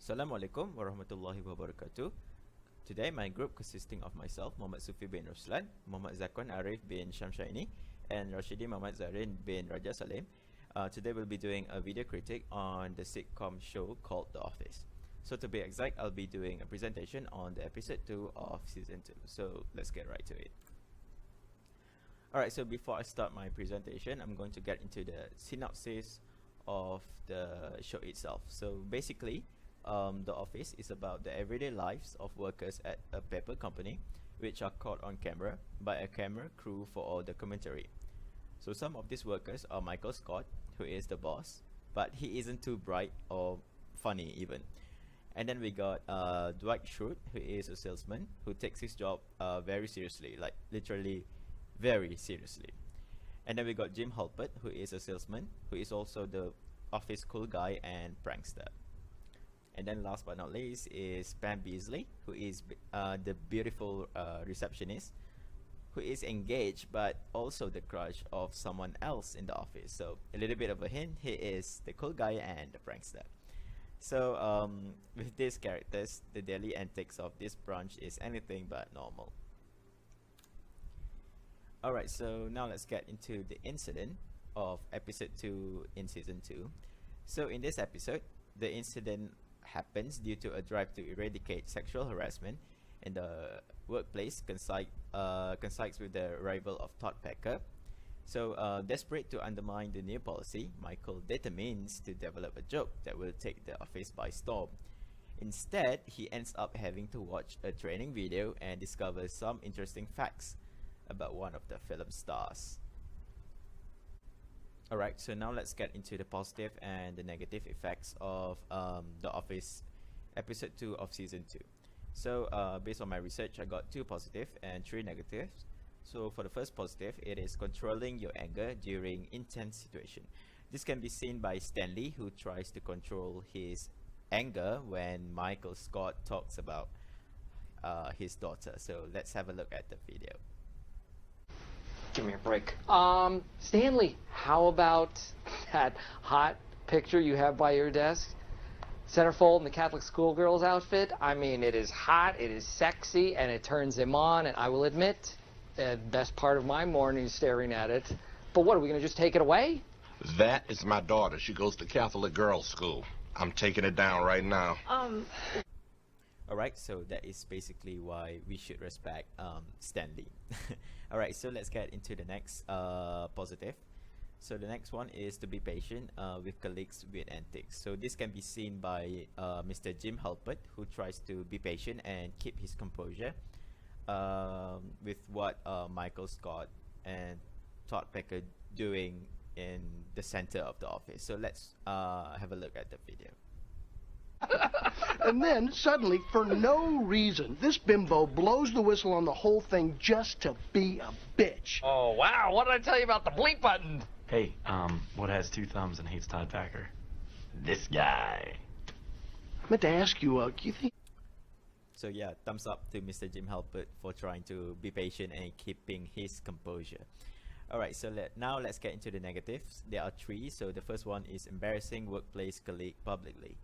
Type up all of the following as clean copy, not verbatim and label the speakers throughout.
Speaker 1: Assalamualaikum warahmatullahi wabarakatuh. Today my group consisting of myself, Muhammad Sufi bin Ruslan, Muhammad Zakwan Arif bin Shamshaini, and Rashidi Muhammad Zarin bin Raja Salim. Today we'll be doing a video critic on the sitcom show called The Office. So to be exact, I'll be doing a presentation on the episode 2 of season 2. So let's get right to it. Alright, so before I start my presentation, I'm going to get into the synopsis of the show itself. So basically, The Office is about the everyday lives of workers at a paper company, which are caught on camera by a camera crew for all the commentary. So some of these workers are Michael Scott, who is the boss, but he isn't too bright or funny even. And then we got Dwight Schrute, who is a salesman who takes his job very seriously, like literally very seriously. And then we got Jim Halpert, who is a salesman who is also the office cool guy and prankster. And then last but not least is Pam Beasley, who is the beautiful receptionist who is engaged but also the crush of someone else in the office. So a little bit of a hint, he is the cool guy and the prankster. So with these characters, the daily antics of this branch is anything but normal. Alright, so now let's get into the incident of episode 2 in season 2. So in this episode, the incident happens due to a drive to eradicate sexual harassment in the workplace coincides with the arrival of Todd Packer. So desperate to undermine the new policy, Michael determines to develop a joke that will take the office by storm. Instead, he ends up having to watch a training video and discovers some interesting facts about one of the film stars. Alright, so now let's get into the positive and the negative effects of The Office episode 2 of season 2. So based on my research, I got 2 positive and 3 negatives. So for the first positive, it is controlling your anger during intense situation. This can be seen by Stanley, who tries to control his anger when Michael Scott talks about his daughter. So let's have a look at the video.
Speaker 2: Give me a break. Stanley, how about that hot picture you have by your desk? Centerfold in the Catholic schoolgirl's outfit. I mean, it is hot, it is sexy, and it turns him on, and I will admit, the best part of my morning is staring at it. But what, are we going to just take it away?
Speaker 3: That is my daughter. She goes to Catholic girls' school. I'm taking it down right now.
Speaker 1: Alright, so that is basically why we should respect Stanley. Alright, so let's get into the next positive. So the next one is to be patient with colleagues with antics. So this can be seen by Mr. Jim Halpert, who tries to be patient and keep his composure with what Michael Scott and Todd Packer doing in the center of the office. So let's have a look at the video.
Speaker 4: And then, suddenly, for no reason, this bimbo blows the whistle on the whole thing just to be a bitch.
Speaker 2: Oh, wow, what did I tell you about the bleep button?
Speaker 5: Hey, what has 2 thumbs and hates Todd Packer? This guy.
Speaker 4: I meant to ask you, do you think...
Speaker 1: So yeah, thumbs up to Mr. Jim Halpert for trying to be patient and keeping his composure. Alright, so now let's get into the negatives. There are 3. So the first one is embarrassing workplace colleague publicly.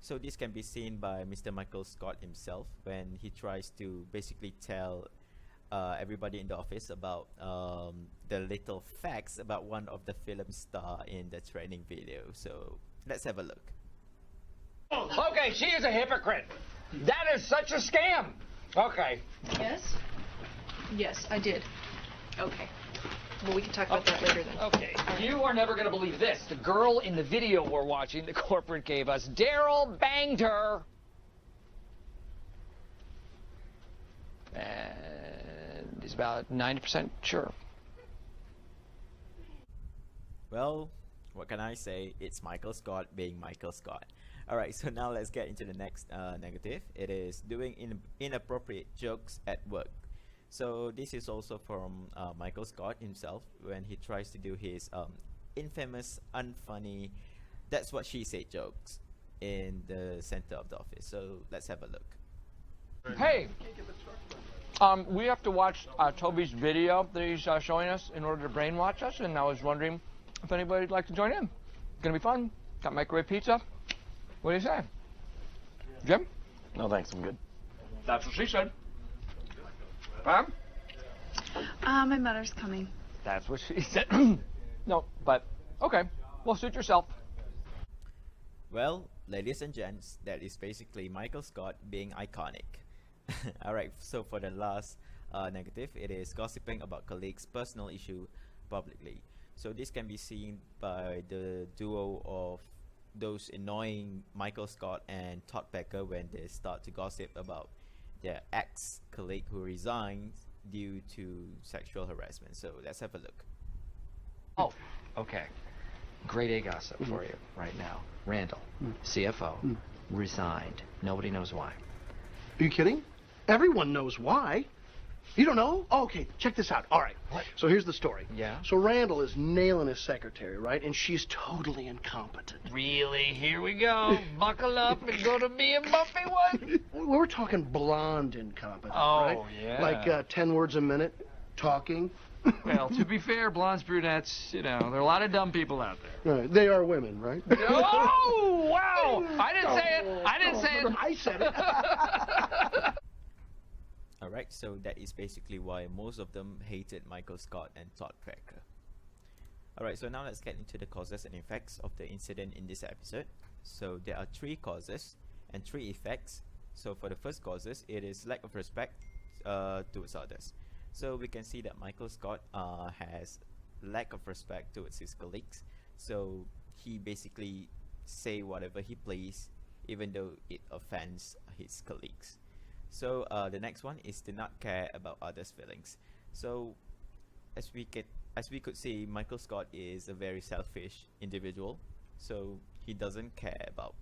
Speaker 1: So this can be seen by Mr. Michael Scott himself when he tries to basically tell everybody in the office about the little facts about one of the film star in the training video. So let's have a look.
Speaker 2: Okay, she is a hypocrite. That is such a scam. Okay.
Speaker 6: Yes? Yes, I did. Okay. Well, we can talk about that later then.
Speaker 2: Okay. You are never going to believe this. The girl in the video we're watching, the corporate gave us, Daryl banged her. And he's about 90% sure.
Speaker 1: Well, what can I say? It's Michael Scott being Michael Scott. Alright, so now let's get into the next negative. It is doing inappropriate jokes at work. So this is also from Michael Scott himself when he tries to do his infamous, unfunny, that's what she said jokes in the center of the office. So let's have a look.
Speaker 2: Hey, we have to watch Toby's video that he's showing us in order to brainwash us, and I was wondering if anybody'd like to join in. It's gonna be fun. Got microwave pizza. What do you say? Jim?
Speaker 5: No thanks, I'm good.
Speaker 2: That's what she said. Pam?
Speaker 6: My mother's coming.
Speaker 2: That's what she said. No, but okay. Well, suit yourself.
Speaker 1: Well, ladies and gents, that is basically Michael Scott being iconic. Alright, so for the last negative, it is gossiping about colleagues' personal issue publicly. So this can be seen by the duo of those annoying Michael Scott and Todd Becker when they start to gossip about their ex-colleague who resigned due to sexual harassment. So let's have a look.
Speaker 2: Oh, okay. Grade A gossip for you right now. Randall, CFO, resigned. Nobody knows why.
Speaker 4: Are you kidding? Everyone knows why. You don't know? Oh, okay, check this out. All right.
Speaker 2: What?
Speaker 4: So here's the story.
Speaker 2: Yeah?
Speaker 4: So Randall is nailing his secretary, right? And she's totally incompetent.
Speaker 2: Really? Here we go. Buckle up. It's going to be a bumpy one.
Speaker 4: We're talking blonde incompetent,
Speaker 2: Oh,
Speaker 4: right?
Speaker 2: yeah.
Speaker 4: Like 10 words a minute, talking.
Speaker 2: Well, to be fair, blondes, brunettes, there are a lot of dumb people out there.
Speaker 4: Right. They are women, right?
Speaker 2: Oh, wow. I didn't say it. I didn't say it.
Speaker 4: I said it.
Speaker 1: Alright, so that is basically why most of them hated Michael Scott and Todd Becker. Alright, so now let's get into the causes and effects of the incident in this episode. So there are 3 causes and 3 effects. So for the first causes, it is lack of respect towards others. So we can see that Michael Scott has lack of respect towards his colleagues. So he basically say whatever he please, even though it offends his colleagues. So the next one is to not care about others' feelings. So as we could see, Michael Scott is a very selfish individual. So he doesn't care about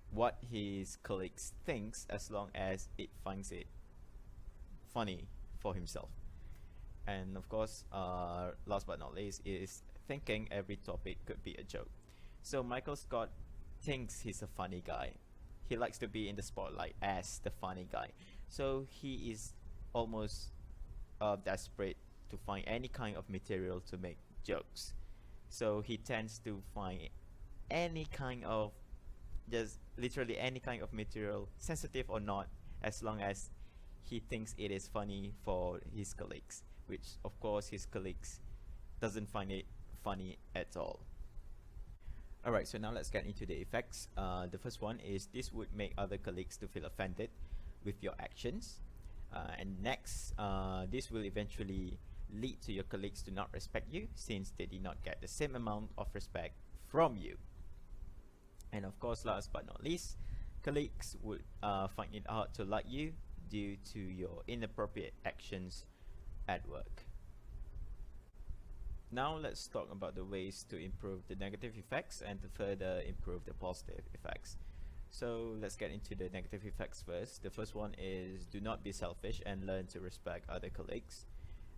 Speaker 1: what his colleagues thinks as long as it finds it funny for himself. And of course, last but not least, is thinking every topic could be a joke. So Michael Scott thinks he's a funny guy. He likes to be in the spotlight as the funny guy. So he is almost desperate to find any kind of material to make jokes. So he tends to find any kind of, just literally any kind of material, sensitive or not, as long as he thinks it is funny for his colleagues, which of course his colleagues doesn't find it funny at all. Alright, so now let's get into the effects. The first one is this would make other colleagues to feel offended with your actions. And next, this will eventually lead to your colleagues to not respect you since they did not get the same amount of respect from you. And of course, last but not least, colleagues would find it hard to like you due to your inappropriate actions at work. Now let's talk about the ways to improve the negative effects and to further improve the positive effects. So let's get into the negative effects first. The first one is do not be selfish and learn to respect other colleagues.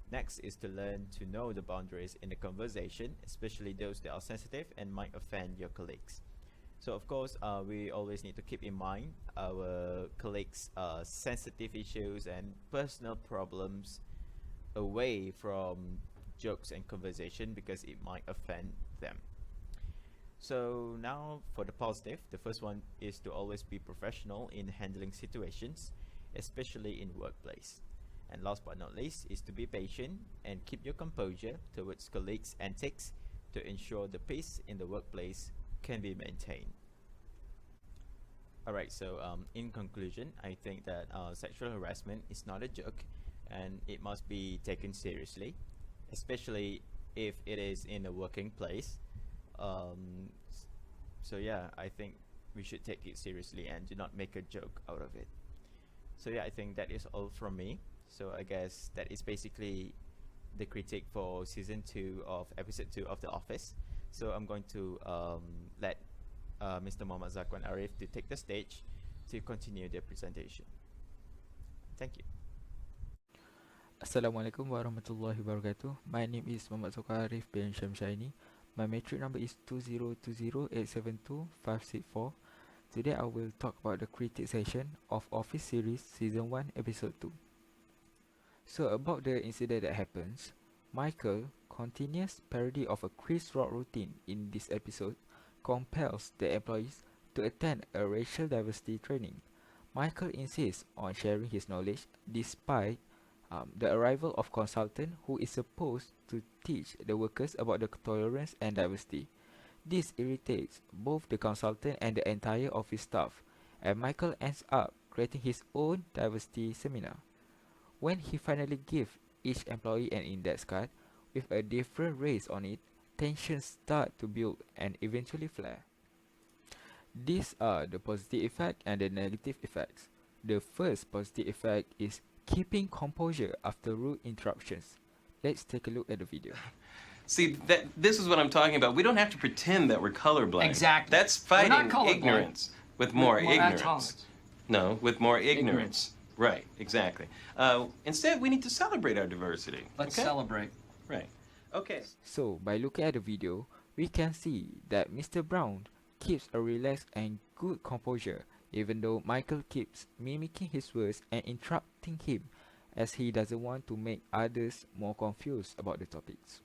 Speaker 1: Next is to learn to know the boundaries in the conversation, especially those that are sensitive and might offend your colleagues. So of course, we always need to keep in mind our colleagues' sensitive issues and personal problems away from jokes and conversation because it might offend them. So now for the positive, the first one is to always be professional in handling situations, especially in workplace. And last but not least is to be patient and keep your composure towards colleagues' antics to ensure the peace in the workplace can be maintained. Alright, so in conclusion, I think that sexual harassment is not a joke and it must be taken seriously, especially if it is in a working place. So yeah, I think we should take it seriously and do not make a joke out of it. So yeah, I think that is all from me. So I guess that is basically the critique for season 2 of episode 2 of The Office. So I'm going to let Mr. Muhammad Zakwan Arif to take the stage to continue the presentation. Thank you.
Speaker 7: Assalamualaikum warahmatullahi wabarakatuh. My name is Muhammad Zakwan Arif bin Shamshaini. My metric number is 2020872564. Today I will talk about the critique session of Office series season 1 episode 2. So about the incident that happens, Michael, continuous parody of a Chris Rock routine in this episode, compels the employees to attend a racial diversity training. Michael insists on sharing his knowledge despite the arrival of consultant who is supposed to teach the workers about the tolerance and diversity. This irritates both the consultant and the entire office staff, and Michael ends up creating his own diversity seminar. When he finally gives each employee an index card with a different race on it, tensions start to build and eventually flare. These are the positive effect and the negative effects. The first positive effect is keeping composure after rude interruptions. Let's take a look at the video.
Speaker 8: See, this is what I'm talking about. We don't have to pretend that we're colorblind.
Speaker 2: Exactly.
Speaker 8: That's
Speaker 2: We're not
Speaker 8: fighting
Speaker 2: colorblind.
Speaker 8: ignorance with more ignorance.
Speaker 2: tolerance.
Speaker 8: No, with more ignorance. Right, exactly. Instead, we need to celebrate our diversity.
Speaker 2: Let's
Speaker 8: okay?
Speaker 2: celebrate.
Speaker 8: Right. Okay.
Speaker 7: So, by looking at the video, we can see that Mr. Brown keeps a relaxed and good composure, even though Michael keeps mimicking his words and interrupting him, as he doesn't want to make others more confused about the topics.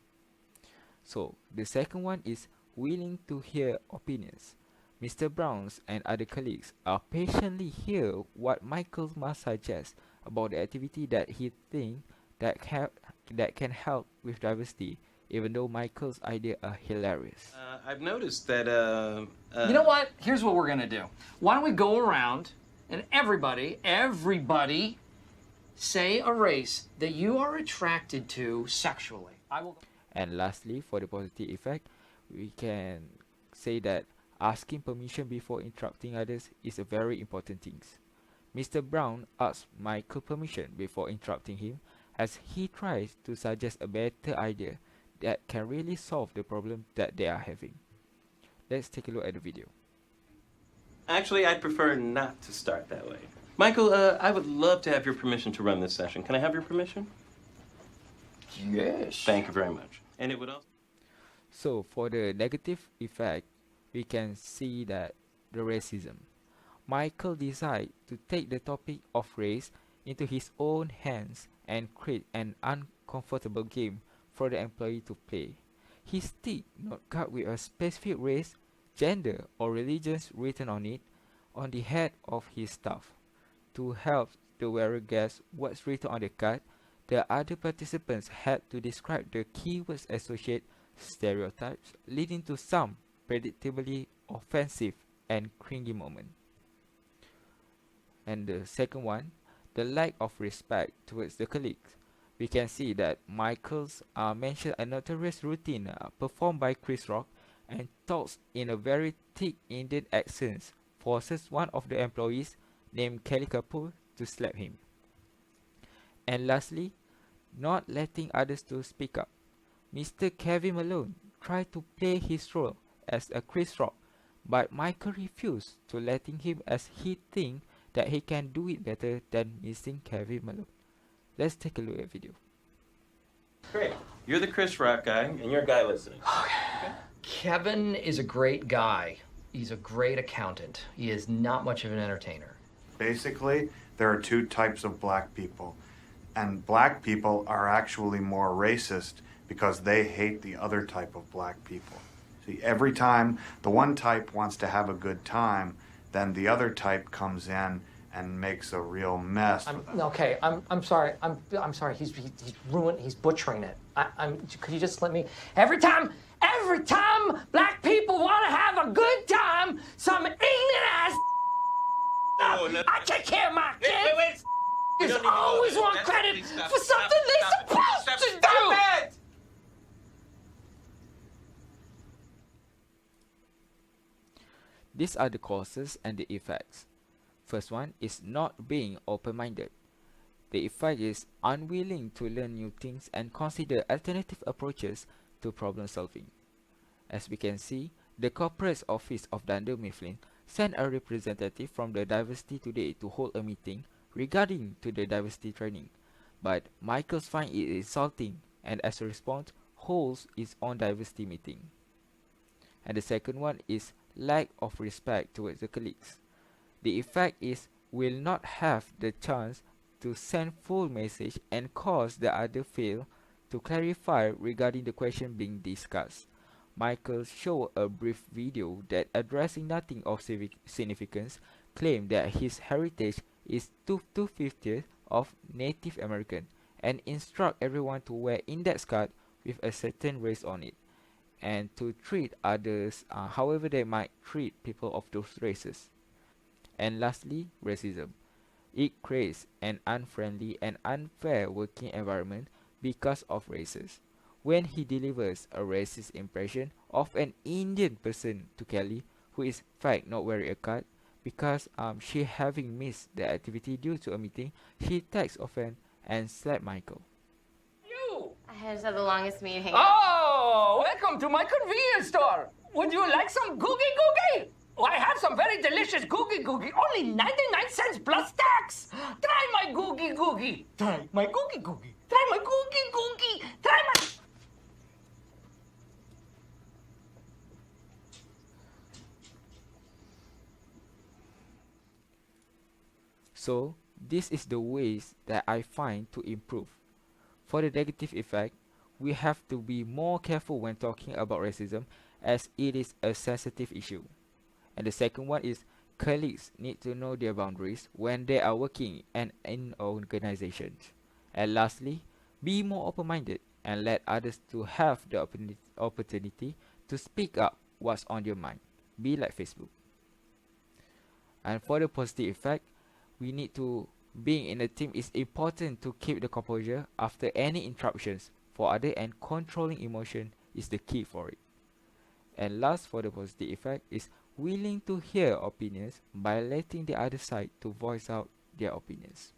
Speaker 7: So, the second one is willing to hear opinions. Mr. Brown's and other colleagues are patiently hear what Michael must suggest about the activity that he thinks that can help with diversity, even though Michael's ideas are hilarious.
Speaker 8: I've noticed that,
Speaker 2: You know what? Here's what we're gonna do. Why don't we go around and everybody say a race that you are attracted to sexually. I will.
Speaker 7: And lastly, for the positive effect, we can say that asking permission before interrupting others is a very important thing. Mr. Brown asks Michael permission before interrupting him, as he tries to suggest a better idea that can really solve the problem that they are having. Let's take a look at the video.
Speaker 8: Actually, I'd prefer not to start that way. Michael, I would love to have your permission to run this session. Can I have your permission?
Speaker 2: Yes.
Speaker 8: Thank you very much. And it would also...
Speaker 7: So, for the negative effect, we can see that the racism. Michael decides to take the topic of race into his own hands and create an uncomfortable game for the employee to play. He sticks note card with a specific race, gender or religions written on it on the head of his staff. To help the wearer guess what's written on the card, the other participants had to describe the keywords associated stereotypes, leading to some predictably offensive and cringy moment. And the second one, the lack of respect towards the colleagues. We can see that Michael's mentioned a notorious routine performed by Chris Rock and talks in a very thick Indian accent, forces one of the employees named Kelly Kapoor to slap him. And lastly, not letting others to speak up. Mr. Kevin Malone tried to play his role as a Chris Rock, but Michael refused to letting him, as he thinks that he can do it better than Mr. Kevin Malone. Let's take a look at the video.
Speaker 8: Great. You're the Chris Rock guy, and you're a guy listening.
Speaker 2: Okay. Kevin is a great guy. He's a great accountant. He is not much of an entertainer.
Speaker 9: Basically, there are two types of black people. And black people are actually more racist because they hate the other type of black people. See, every time the one type wants to have a good time, then the other type comes in and makes a real mess.
Speaker 2: Okay, I'm sorry. I'm sorry. He's ruined. He's butchering it. Could you just let me? Every time black people want to have a good time, some ignorant ass.
Speaker 8: No.
Speaker 2: I take care of my kids.
Speaker 8: Wait.
Speaker 2: Just always want credit for something they're supposed to do.
Speaker 8: It!
Speaker 7: These are the causes and the effects. First one is not being open-minded. The effect is unwilling to learn new things and consider alternative approaches to problem solving. As we can see, the corporate office of Dunder Mifflin sent a representative from the Diversity Today to hold a meeting regarding to the diversity training, but Michaels find it insulting and as a response holds its own diversity meeting. And the second one is lack of respect towards the colleagues. The effect is will not have the chance to send full message and cause the other fail to clarify regarding the question being discussed. Michael showed a brief video that, addressing nothing of significance, claimed that his heritage is 2/50 of Native American and instruct everyone to wear index card with a certain race on it and to treat others however they might treat people of those races. And lastly, racism. It creates an unfriendly and unfair working environment because of races. When he delivers a racist impression of an Indian person to Kelly, who is in fact not wearing a card, because she having missed the activity due to a meeting, she takes offense and slapped Michael.
Speaker 10: You!
Speaker 11: I just had the longest meeting.
Speaker 10: Oh, welcome to my convenience store. Would you like some googie googie? Oh, I have some very delicious googie googie, only 99 cents plus tax. Try my googie googie. Try my googie googie. Try my googie googie. Try my...
Speaker 7: So, this is the ways that I find to improve. For the negative effect, we have to be more careful when talking about racism as it is a sensitive issue. And the second one is colleagues need to know their boundaries when they are working and in organizations. And lastly, be more open-minded and let others to have the opportunity to speak up what's on your mind. Be like Facebook. And for the positive effect, we need to, being in a team is important to keep the composure after any interruptions for other, and controlling emotion is the key for it. And last, for the positive effect is willing to hear opinions by letting the other side to voice out their opinions.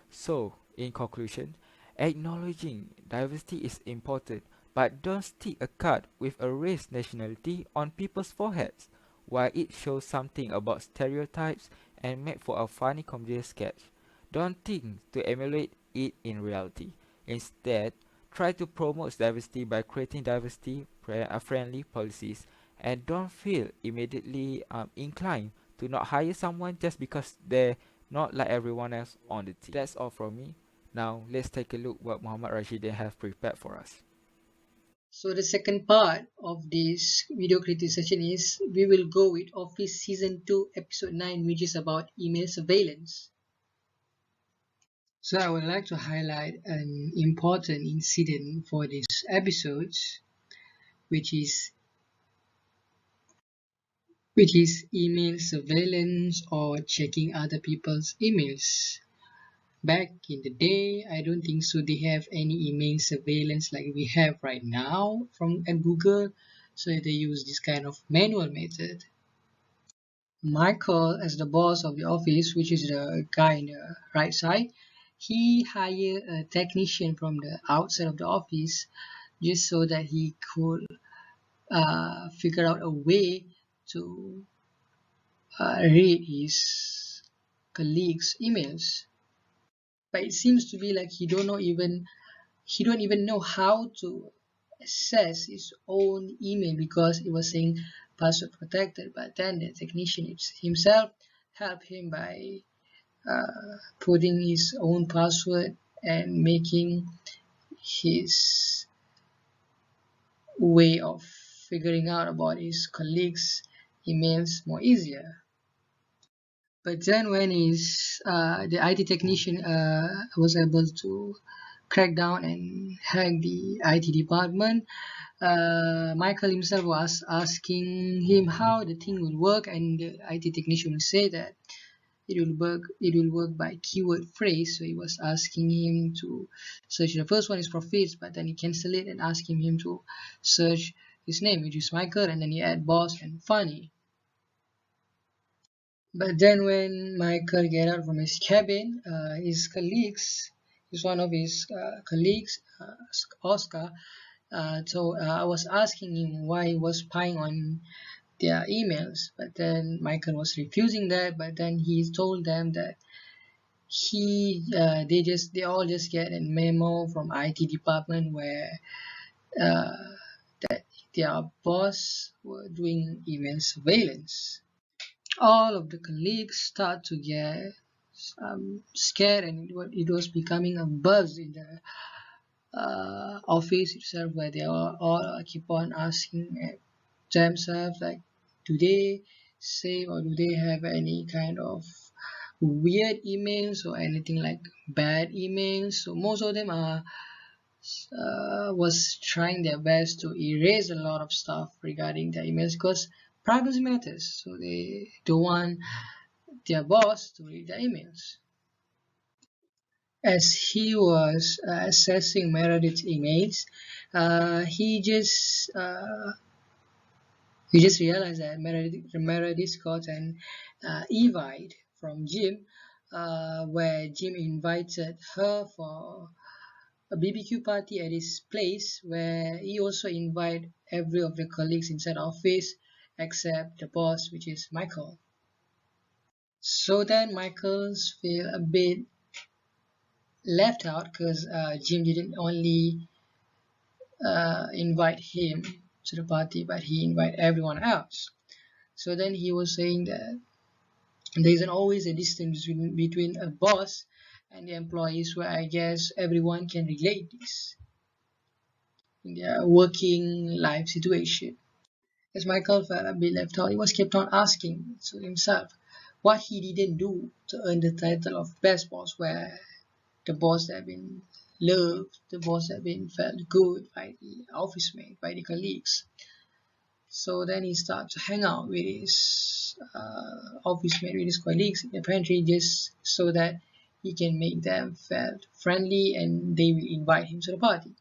Speaker 7: So, in conclusion, acknowledging diversity is important, but don't stick a card with a race nationality on people's foreheads. While it shows something about stereotypes and make for a funny comedy sketch, don't think to emulate it in reality. Instead, try to promote diversity by creating diversity-friendly policies, and don't feel immediately inclined to not hire someone just because they're not like everyone else on the team. That's all from me. Now, let's take a look what Muhammad Rashidin have prepared for us.
Speaker 12: So the second part of this video critique session is we will go with Office Season 2 Episode 9, which is about email surveillance. So I would like to highlight an important incident for this episode, which is email surveillance or checking other people's emails. Back in the day, I don't think so they have any email surveillance like we have right now at Google, so they use this kind of manual method. Michael, as the boss of the office, which is the guy in the right side, he hired a technician from the outside of the office just so that he could figure out a way to read his colleagues' emails. But it seems to be like he don't even know how to access his own email because it was saying password protected. But then the technician himself helped him by putting his own password and making his way of figuring out about his colleagues' emails more easier. But then when the IT technician was able to crack down and hack the IT department, Michael himself was asking him how the thing will work, and the IT technician will say that it will work by keyword phrase. So he was asking him to search. The first one is profits, but then he cancelled it and asking him to search his name, which is Michael, and then he add boss and funny. But then when Michael get out from his cabin, one of his colleagues, Oscar, I was asking him why he was spying on their emails, but then Michael was refusing that. But then he told them that they all just get a memo from IT department where that their boss were doing email surveillance. All of the colleagues start to get scared, and it was becoming a buzz in the office itself, where they all keep on asking themselves, like, do they save or do they have any kind of weird emails or anything like bad emails. So most of them was trying their best to erase a lot of stuff regarding their emails, because privacy matters, so they don't want their boss to read their emails. As he was assessing Meredith's emails, he just realized that Meredith got an invite from Jim, where Jim invited her for a BBQ party at his place, where he also invited every of the colleagues inside the office except the boss, which is Michael. So then Michael's feel a bit left out, because Jim didn't only invite him to the party, but he invited everyone else. So then he was saying that there isn't always a distance between a boss and the employees, where I guess everyone can relate this in their working life situation. As Michael felt a bit left out, he was kept on asking to himself what he didn't do to earn the title of best boss, where the boss had been loved, the boss had been felt good by the office mate, by the colleagues. So then he started to hang out with his office mate, with his colleagues in the pantry, just so that he can make them feel friendly and they will invite him to the party.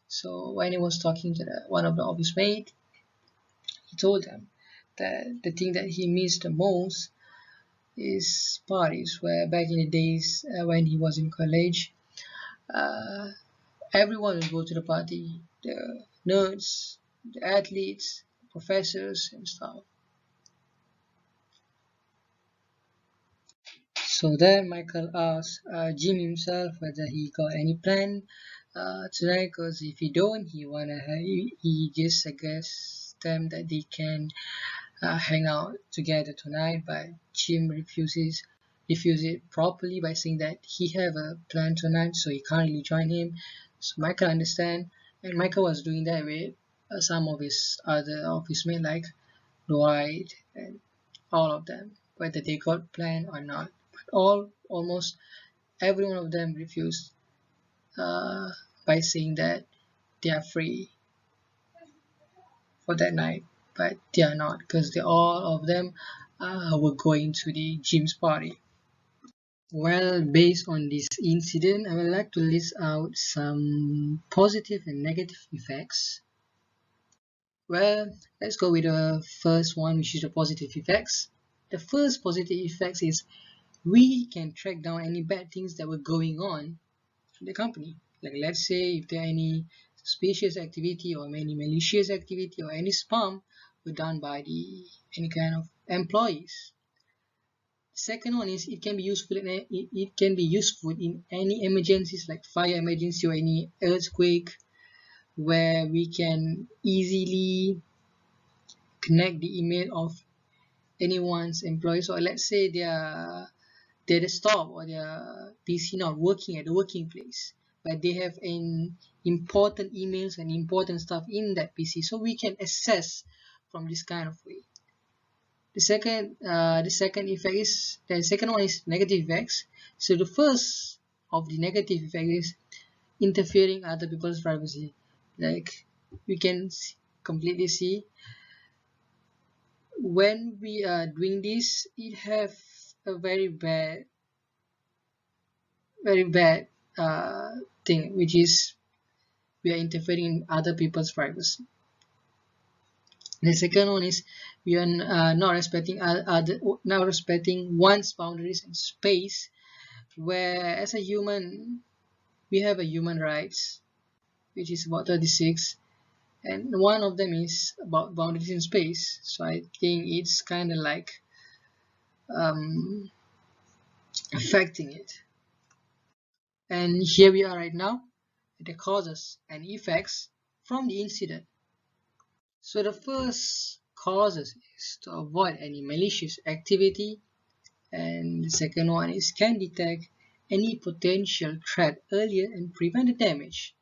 Speaker 12: So when he was talking to one of the office mates, he told them that the thing that he missed the most is parties, where back in the days when he was in college, everyone would go to the party, the nerds, the athletes, professors and stuff. So then Michael asked Jim himself whether he got any plan tonight, because if he don't, he just suggests them that they can hang out together tonight, but Jim refuses it properly by saying that he have a plan tonight, so he can't really join him. So Michael understand, and Michael was doing that with some of his other office mates like Dwight and all of them, whether they got plan or not. But almost every one of them refused by saying that they are free for that night, but they are not, because all of them were going to the Jim's party. Well, based on this incident, I would like to list out some positive and negative effects. Well, let's go with the first one, which is the positive effects. The first positive effects is we can track down any bad things that were going on in the company. Like, let's say if there are any suspicious activity or any malicious activity or any spam were done by any kind of employees. Second one is it can be useful in any emergencies like fire emergency or any earthquake, where we can easily connect the email of anyone's employees, or let's say their desktop or their PC not working at the working place, but they have an important emails and important stuff in that PC, so we can access from this kind of way. The second one is negative effects. So the first of the negative effect is interfering other people's privacy. Like, we can completely see when we are doing this, it have a very bad thing, which is we are interfering in other people's privacy. The second one is we are not respecting one's boundaries and space, where as a human we have a human rights, which is about 36, and one of them is about boundaries in space. So I think it's kind of like affecting it. And here we are right now, the causes and effects from the incident. So the first causes is to avoid any malicious activity, and the second one is can detect any potential threat earlier and prevent the damage.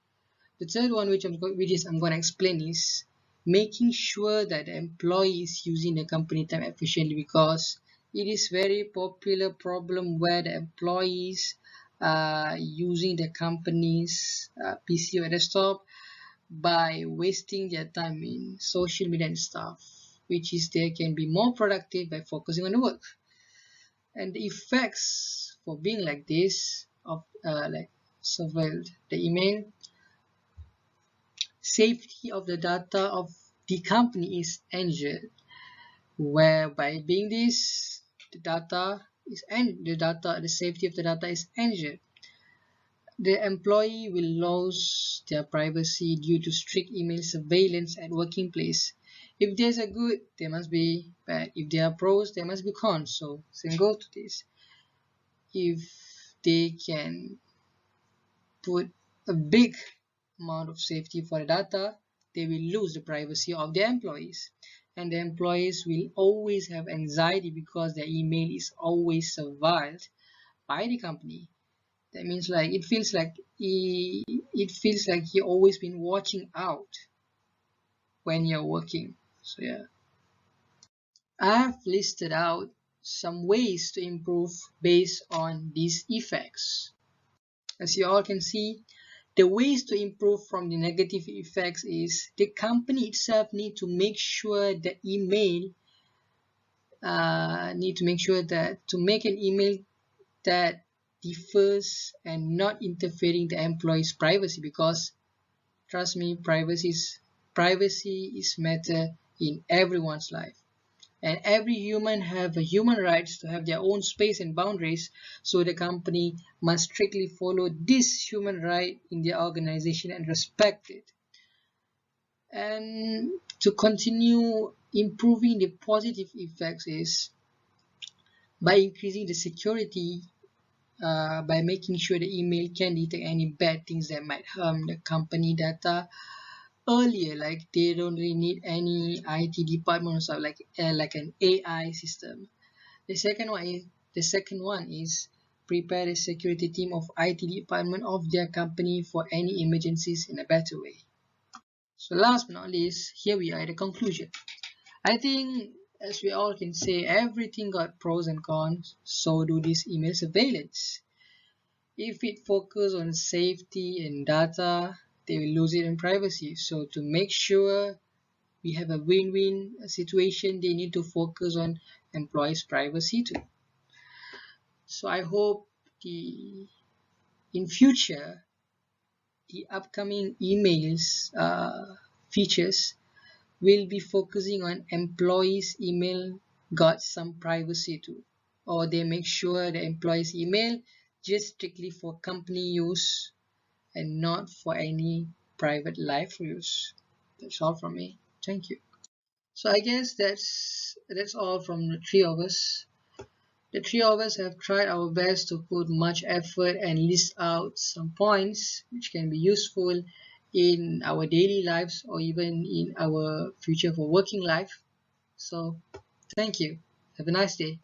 Speaker 12: The third one, which I'm going to explain, is making sure that the employee is using the company time efficiently, because it is very popular problem where the employees are using the company's PC or desktop by wasting their time in social media and stuff, which is they can be more productive by focusing on the work. And the effects for being like this of like surveilled the email, safety of the data of the company is injured, where by being this, the safety of the data is injured. The employee will lose their privacy due to strict email surveillance at working place. If there's a good, there must be bad. If there are pros, there must be cons. So same goes to this. If they can put a big amount of safety for the data, they will lose the privacy of their employees. And the employees will always have anxiety because their email is always surveilled by the company. That means like it feels like he always been watching out when you're working. So yeah, I've listed out some ways to improve based on these effects. As you all can see, the ways to improve from the negative effects is the company itself need to make sure that email to make an email that differs and not interfering the employee's privacy, because trust me, privacy is matter in everyone's life, and every human have a human rights to have their own space and boundaries, so the company must strictly follow this human right in their organization and respect it. And to continue improving the positive effects is by increasing the security, by making sure the email can detect any bad things that might harm the company data earlier. Like they don't really need any IT department or stuff like an AI system. The second one is prepare a security team of IT department of their company for any emergencies in a better way. So last but not least, here we are at the conclusion. I think, as we all can say, everything got pros and cons, so do this email surveillance. If it focuses on safety and data, they will lose it in privacy. So to make sure we have a win-win situation, they need to focus on employees' privacy too. So I hope in future, the upcoming emails features will be focusing on employees' email got some privacy too, or they make sure the employees' email just strictly for company use and not for any private life use. That's all from me. Thank you. So I guess that's all from the three of us. The three of us have tried our best to put much effort and list out some points which can be useful in our daily lives or even in our future for working life. So thank you. Have a nice day.